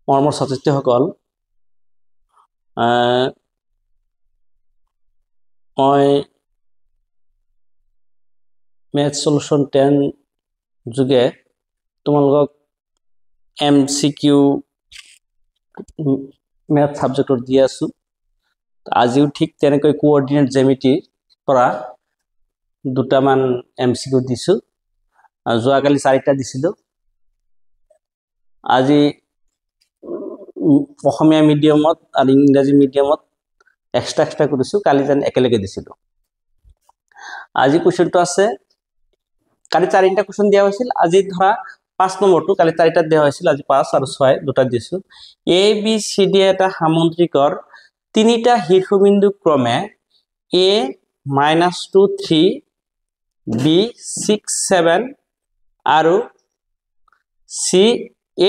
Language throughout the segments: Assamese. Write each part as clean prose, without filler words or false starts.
মৰমৰ ছাত্ৰ-ছাত্ৰীসকল মই মেথ সলিউশন 10 যোগে তোমালোকক MCQ মেথ সাবজেক্টৰ দি আছো আজিও ঠিক তেনেকৈ কোঅৰ্ডিনেট জ্যামিতিৰ পৰা দুটামান MCQ দিছো যোৱাকালি 4টা দিছিলো আজি অসমীয়া মিডিয়ামত আৰু ইংৰাজী মিডিয়ামত এক্সট্ৰা কৰিছো কালি যেন একেলগে দিছিলো আজি কোৱেশ্চনটো আছে কালি 4টা কোৱেশ্চন দিয়া হৈছিল আজি ধৰা 5 নম্বৰটো কালি 4টা দিয়া হৈছিল আজি 5 আৰু 6 দুটা দিছো A B C D এটা সামন্ত্ৰিকৰ তিনিটা শীৰ্ষবিন্দু ক্ৰমে A -2 3 B 6 7 আৰু C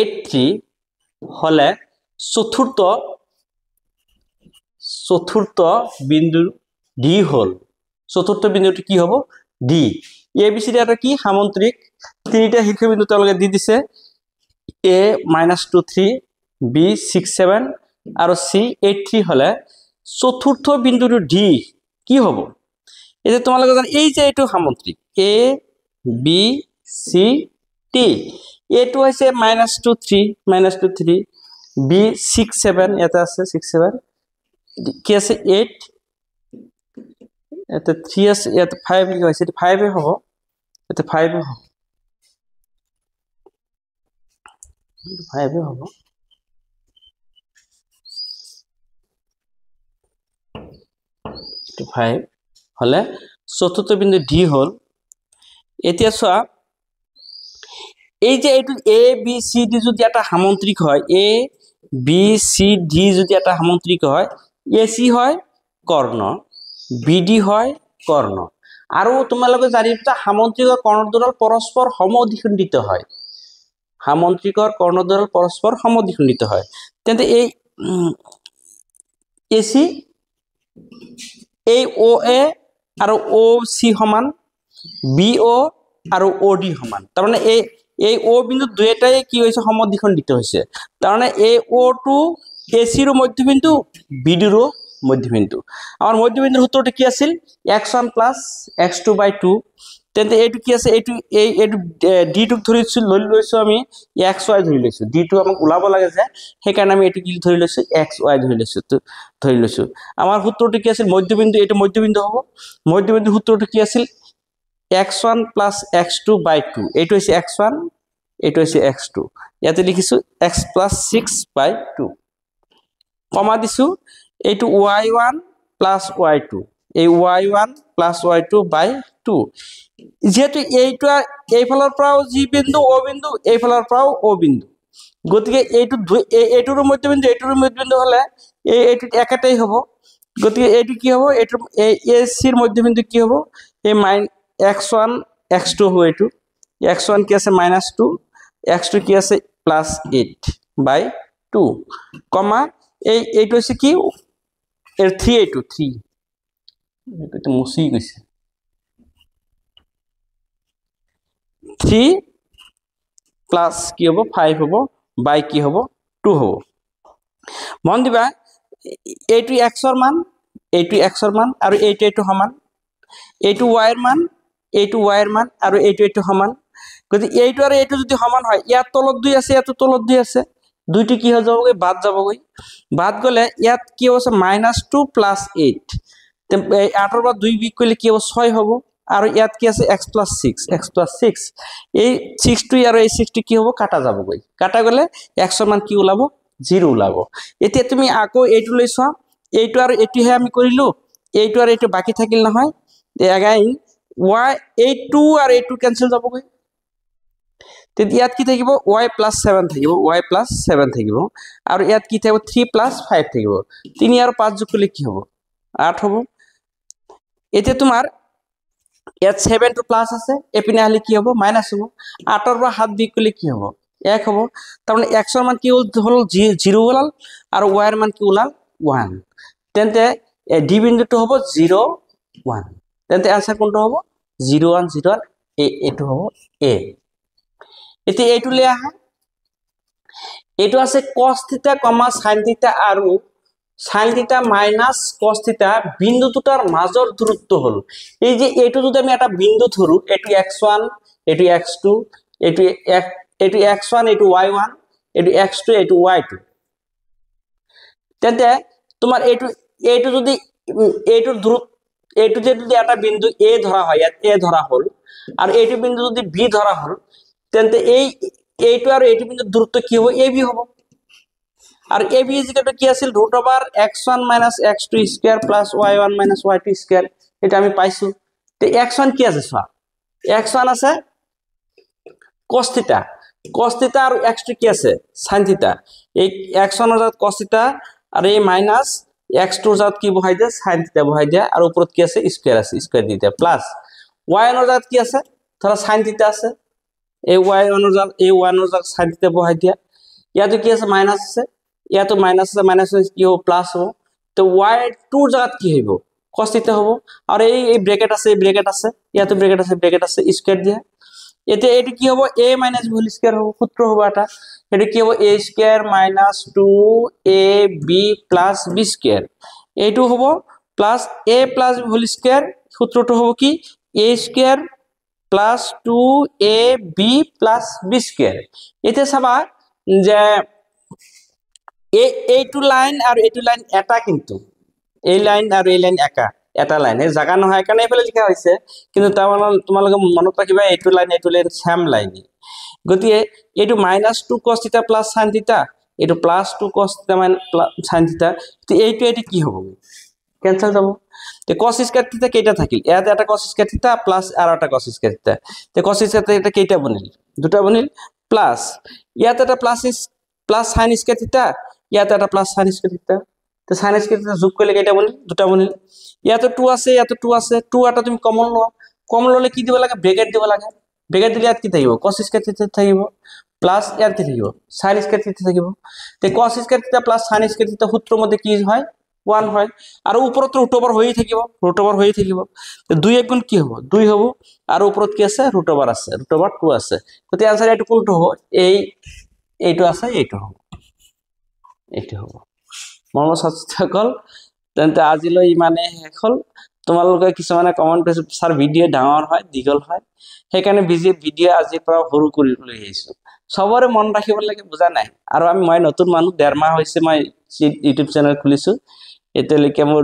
8 3 হলে চতুৰ্থ বিন্দু D হল চতুৰ্থ বিন্দুটো কি হ'ব D A B C D এটা কি সামন্ত্ৰিক তিনিটা শীৰ্ষবিন্দু তেওঁলোকে দি দিছে A -2 3 B 6 7 আৰু C 8 3 হলে চতুৰ্থ বিন্দুটো D কি হ'ব এই যে তোমালোকে জান এই যে এটো সামন্ত্ৰিক A B C D এটো হৈছে -2 3 B 6 7 এটা আছে 6 7 কি আছে 8 এটা 3 আছে এটা 5 লিখা হৈছে 5 এ হ'ব এটা 5 এ হ'ব 5 এ হ'ব এটা 5 হলে চতুৰ্থ বিন্দু D হল এতিয়া চোৱা এই যে এটো A B C D যদি এটা সামন্ত্ৰিক হয় A B C D যদি এটা সামন্ত্ৰিক হয় AC হয় কৰ্ণ BD হয় কৰ্ণ আৰু তোমালোকে জানিবা সামন্ত্ৰিকৰ কৰ্ণদ্বয় পৰস্পৰ সমদ্বিখণ্ডিত হয় সামন্ত্ৰিকৰ কৰ্ণদ্বয় পৰস্পৰ সমদ্বিখণ্ডিত হয় তেন্তে এই AC এই OA আৰু OC সমান BO আৰু OD সমান তাৰ মানে এই O বিন্দু দুইটাই কি হৈছে সমদ্বিখণ্ডিত হৈছে তাৰ মানে AO টু AC ৰ মধ্যবিন্দু BD ৰ মধ্যবিন্দু আমাৰ মধ্যবিন্দুৰ সূত্ৰটো কি আছিল x1 + x2/2 তেন্তে এটো কি আছে এটো D টুক ধৰিছো লৈছো আমি xy ধৰি লৈছো D টো আমাক উলাব লাগে যে সেই কাৰণে আমি এটো কি ধৰি লৈছো xy ধৰি লৈছো আমাৰ সূত্ৰটো কি আছিল মধ্যবিন্দু এটো মধ্যবিন্দু হ'ব মধ্যবিন্দু সূত্ৰটো কি আছিল x1 + x2/2 এটো হৈছে x1 এটো হৈছে x2 ইয়াতে লিখিছো x + 6/2 কমা দিছো এটো y1 + y2 এই y1 + y2/2 যেহেতু এইটো এইফালৰ পৰাও জি বিন্দু O বিন্দু এইফালৰ পৰাও O বিন্দু গতিকে এইটোৰ মধ্যবিন্দু হলে এইটো একাটাই হ'ব গতিকে এইটো কি হ'ব এইটো AC ৰ মধ্যবিন্দু কি হ'ব এই x1 x2 হ'ব এইটো x1 কি আছে -2 x2 কি আছে +8/2 কমা এইটো হৈছে কি এর 3 এইটো 3 এটা মুছি গৈছে 3 প্লাস কি হ'ব 5 হ'ব বাই কি হ'ব 2 হ'ব মন দিবা এইটো x ৰ মান আৰু এইটো সমান এইটো y ৰ মান আৰু এইটো সমান গতি এইটো আৰু এইটো যদি সমান হয় ইয়াত তলত 2 আছে ইয়াত তলত 2 আছে দুইটো কি হৈ যাবগৈ বাদ গলে ইয়াত কি হৈছে -2 + 8 তে 8 ৰ পৰা 2 বিক কৰিলে কি হ'ব 6 হ'ব আৰু ইয়াত কি আছে x + 6 এই 6 টো আৰু এই 6 টো কি হ'ব কাটা যাবগৈ কাটা গলে x ৰ মান কি ওলাব 0 ওলাব এতিয়া তুমি আকৌ এইটো লৈছা এইটো আৰু এটিহে আমি কৰিলো এইটো আৰু এইটো বাকি থাকিল নহয় এগাইন y a2 আৰু a2 কেনসেল যাবগৈ তে ইয়াত কি থাকিব y + 7 থাকিব আৰু ইয়াত কি থাকিব 3 + 5 থাকিব 3 আৰু 5 যোগ কৰিলে কি হ'ব 8 হ'ব এতিয়া তোমাৰ ইয়াত 7 টো প্লাস আছে এপিনে হলে কি হ'ব মাইনাস হ'ব 8 ৰ পৰা 7 বিক কৰিলে কি হ'ব 1 হ'ব তাৰ মানে x ৰ মান কি হল 0 ওলাল আৰু y ৰ মান কি ওলাল 1 তেন্তে D বিন্দুটো হ'ব 0 1 তেন্তে आंसर কোনটো হ'ব 0 1 0 1 এটো হ'ব A এতিয়া এইটো লৈ আহা এইটো আছে cos থিটা, sin থিটা আৰু sin থিটা মাইনাস cos থিটা বিন্দু দুটাৰ মাজৰ দূৰত্ব হল। এই যে এইটো যদি আমি এটা বিন্দু ধৰো, এটো x1, এটো x2, এটো x1, এটো y1, এটো x2, এটো y2, তেন্তে তোমাৰ এইটো যদি এইটোৰ দূৰত্ব, এইটো যদি এটা বিন্দু a ধৰা হয়, ইয়াত a ধৰা হল, আৰু এইটো বিন্দু যদি b ধৰা হল, তেন্তে এইটো আৰু এইটো বিন্দুৰ দূৰত্ব কি হ'ব? ab হ'ব। আর ab কি আছিল √x1 - x2 square plus y1 - y2 square, এটা আমি পাইছো। তে x1 কি আছে চোৱা, x1 আছে cos থিটা, আৰু x2 কি আছে sin থিটা। এই x1 এর জায়গাত cos থিটা আর এই মাইনাস x2 এর জায়গাত কি বহাই দিয়া sin থিটা বহাই দিয়া, আর উপরত কি আছে স্কয়ার আছে, স্কয়ার দি দিয়া প্লাস y1 এর জায়গাত কি আছে ধৰা sin থিটা আছে, এই y1 এর জায়গাত sin থিটা বহাই দিয়া, ইয়াতে কি আছে মাইনাস আছে, ইয়াতো মাইনাস আছে, মাইনাস কি হবে প্লাস হবে। তো y2 এর জায়গাত কি হইব cos থিটা হবে, আর এই ব্র্যাকেট আছে, এই ব্র্যাকেট আছে, ইয়াতো ব্র্যাকেট আছে স্কয়ার দিয়া, এতে এটি কি হবে a - b হোল স্কয়ার হবে, সূত্র হবে এটা, এটি কি হবে a square - 2ab + b square, এইটো হবে plus a + b whole square, সূত্রটো হবে কি a square + 2ab + b square. এতে চাবা যে এইটো লাইন আর এইটো লাইন এটা, কিন্তু এই লাইন আর এই লাইন এটা লাইন, এই জায়গা নহয় কাৰণে এইফালে লিখা হৈছে, কিন্তু তোমালোকে মনত ৰাখিবা এইটো লাইন সেম লাইন। গতিকে এইটো -2 cos থিটা + sin থিটা, এইটো +2 cos থিটা - sin থিটা, তো এইটো কি হ'ব ক্যান্সেল যাব। তে cos স্কয়ার থিটা কেইটা থাকিল, ইয়াতে এটা cos স্কয়ার থিটা প্লাস আর একটা cos স্কয়ার থিটা, তে cos স্কয়ার থিটা কেইটা বনিল, দুটা বনিল, প্লাস ইয়াতে এটা প্লাস sin স্কয়ার থিটা, ইয়াতে এটা প্লাস sin স্কয়ার থিটা, তো sin স্কয়ার থিটা যোগ করলে কেইটা বনিল, দুটা বনিল। ইয়াতে 2 আছে, ইয়াতে 2 আছে, 2 এটা তুমি কমন লও, কমন ললে কি দিব লাগে ব্র্যাকেট দিব লাগে, ব্র্যাকেট দিলে ইয়াত কি থাকিব cos স্কয়ার থিটা থাকিব, প্লাস ইয়াত কি থাকিব sin স্কয়ার থিটা থাকিব। তে cos স্কয়ার থিটা প্লাস sin স্কয়ার থিটা সূত্ৰৰ মধ্যে কি হয় 1 হয়, আর উপরত √, হয়ে থাকিব, √, থাকিব। তো 2 1 গুণ কি হবে 2 হবে, আর উপরত কি আছে √, আছে, √2 আছে। তো आंसर এইটো কোনটো হ'ব, এইটো আছে, এইটো হ'ব, এইটো হ'ব। মৰমৰ ছাত্ৰীসকল, তেন্তে আজিলৈ ইমানে শেষ হ'ল। তোমালোকে কিছুমানে কমেন্ট কৰিছে স্যাৰ ভিডিও ডাঙৰ হয়, দীঘল হয়, সেইকাৰণে ভিডিও আজিৰ পৰা সৰু কৰি লৈ আহিছো। সবৰে মন ৰাখিব লাগে, বুজা নাই। আৰু মই নতুন মানুহ, 1.5 মাহ হৈছে মই ইউটিউব চেনেল খুলিছো, এতিয়ালৈকে মোৰ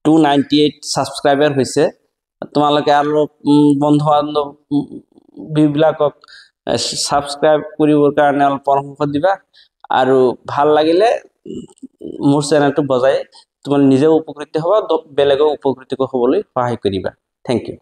298 সাবস্ক্ৰাইবাৰ হৈছে। তোমালোকে আৰু বন্ধু বান্ধৱ বিলাকক সাবস্ক্ৰাইব কৰিবৰ কাৰণে অলপ পৰামৰ্শ দিবা, আৰু ভাল লাগিলে মোৰ চেনেলটো বজাই তোমালোকে নিজে উপকৃত হবা, বেলেগক উপকৃত হ'বলৈ সহায় কৰিবা। Thank U.